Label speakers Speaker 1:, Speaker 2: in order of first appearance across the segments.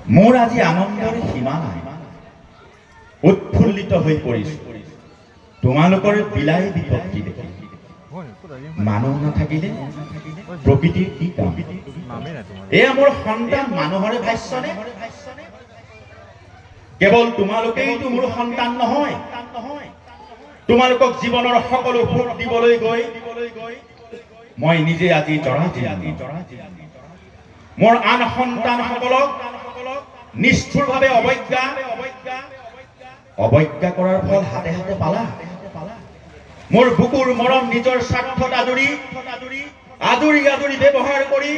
Speaker 1: মোৰ আজি আনন্দৰ সীমা নাই, উৎফুল্লিত হৈ পৰিছো তোমালোকৰ বিলাই বিপত্তি দেখি। মানুহ নাথাকিলে প্ৰকৃতিৰ কি কাম? এয়া মোৰ সন্তান মানুহৰে ভাষ্যনে? কেৱল তোমালোকেইতো মোৰ সন্তান নহয়, তোমালোকক জীৱনৰ সকলো সুখ দিবলৈ গৈ মই নিজে আজি জৰাজীৰ্ণ। মোৰ আন সন্তানসকলক নিষ্ঠুৰভাৱে অৱজ্ঞা কৰাৰ ফল হাতে হাতে পালা। মোৰ বুকুৰ মৰম নিজৰ স্বাৰ্থত আদৰি ব্যৱহাৰ কৰি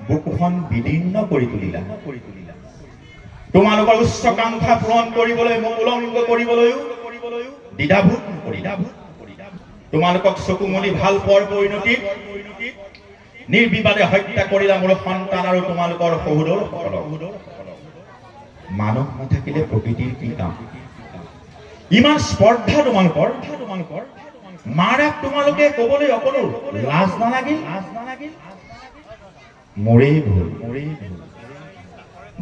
Speaker 1: বুকুখন বিদীৰ্ণ কৰি তুলিলা। তোমালোকৰ উচ্চাকাংক্ষা পূৰণ কৰিবলৈ মোক উলংঘ কৰিবলৈও দ্বিধাভূত কৰিলা। তোমালোকক চকু মুদি ভাল পোৱাৰ পৰিণতিত নিৰ্বিবাদে হত্যা কৰিলা মোৰ সন্তান আৰু তোমালোকৰ সহোদৰসকলক। মানুহ নাথাকিলে প্ৰকৃতিৰ কি কাম? ইমান স্পৰ্ধা তোমালোকৰ। মাৰাক তোমালোকে কবলৈ অকলো লাজ নালাগিল? মোৰেই ভুল।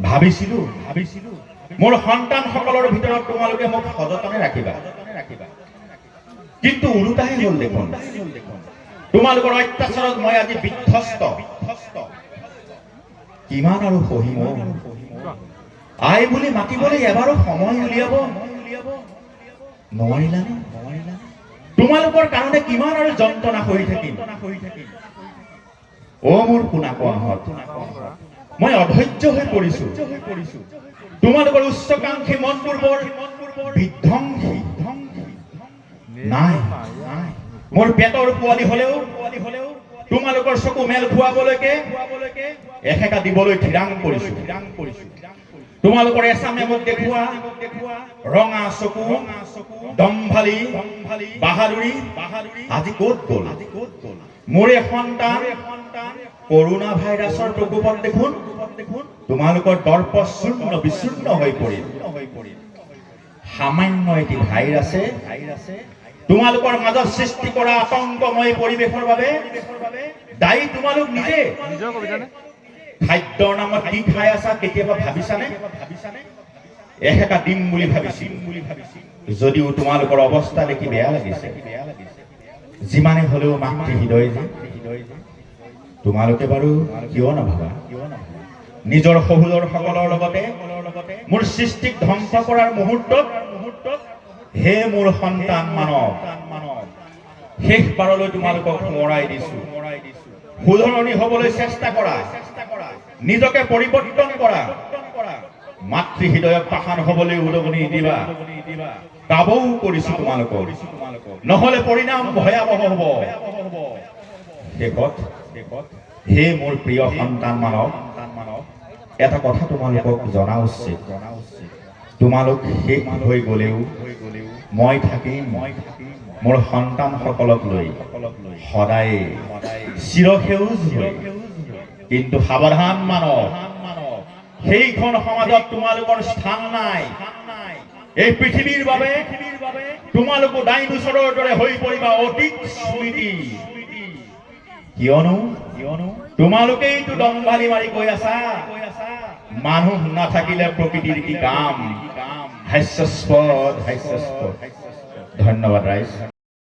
Speaker 1: ভাবিছিলো মোৰ সন্তানসকলৰ ভিতৰত তোমালোকে মোক সযতনে ৰাখিবা, কিন্তু ওলোটাহে হ'ল দেখোন। তোমালোকৰ অত্যাচাৰত মই আজি বিধ্বস্ত। কিমান আৰু সহিম? আই বুলি মাতিবলৈ এবাৰো সময় উলিয়াব নোৱাৰিলানে? তোমালোকৰ কাৰণে কিমান আৰু যন্ত্ৰণা হৈ থাকিম। অ মোৰ শুনা কোৱাহঁত, মই অধৈৰ্য হৈ পৰিছো। তোমালোকৰ উচ্চাকাংক্ষী মনবোৰ বৰ বিধ্বংসী। নাই, মোৰ পেটৰ পোৱালি হলেও তোমালোকৰ চকু মেল খোৱাবলৈকে এসেকা দিবলৈ থিৰাং কৰিছো। তোমালোকৰ এচামে মোক দেখুওৱা ৰঙা চকু, দম্ভালি বাহাদুৰি আজি ক'ত গ'ল? মোৰে সন্তান কৰোনা ভাইৰাছৰ প্ৰকোপত দেখোন তোমালোকৰ দৰ্প চূৰ্ণ বিচূৰ্ণ হৈ পৰিল। সামান্য এটি ভাইৰাছে তোমালোকৰ মাজত সৃষ্টি কৰা আতংকময় পৰিৱেশৰ বাবে দায়ী তোমালোক নিজে। খাদ্যৰ নামত কি খাই আছা কেতিয়াবা ভাবিছানে? এসেকা দিম বুলি ভাবিছিল, যদিও তোমালোকৰ অৱস্থা দেখি বেয়া লাগিছে। যিমানে হলেও মাতৃ হৃদয় যে তোমালোকে বাৰু কিয় নাভাবা নিজৰ সহোদৰসকলৰ লগতে মোৰ সৃষ্টিক ধ্বংস কৰাৰ মুহূৰ্তত হে মোৰ সন্তান মানৱ, শেষবাৰলৈ তোমালোকক সোঁৱৰাই দিছো। শুধৰণি হবলৈ চেষ্টা কৰা, নিজকে পৰিৱৰ্তন কৰা। মাতৃ হৃদয়ত পাষাণ হবলৈ উদগনি দিবা। কাবৌ কৰিছো তোমালোকক, নহলে পৰিণাম ভয়াৱহ হব। শেষত হে মোৰ প্ৰিয় সন্তান মানৱ, এটা কথা তোমালোকক জনা উচিত। তোমালোক শেষ হৈ গলেও মই থাকিম মোৰ সন্তানসকলক লৈ সদায় চিৰসেউজ হৈ। কিন্তু সাৱধান মানৱ, সেইখন সমাজত তোমালোকৰ স্থান নাই। এই পৃথিৱীৰ বাবে তোমালোকো ডাইনোচৰৰ দৰে হৈ পৰিবা অতীত স্মৃতি। কিয়নো তোমালোকেইতো দম্ভালি মাৰি কৈ আছা মানুহ নাথাকিলে প্ৰকৃতিৰ কি কাম। হাস্যাস্পদ। ধন্যবাদ ৰাইজ।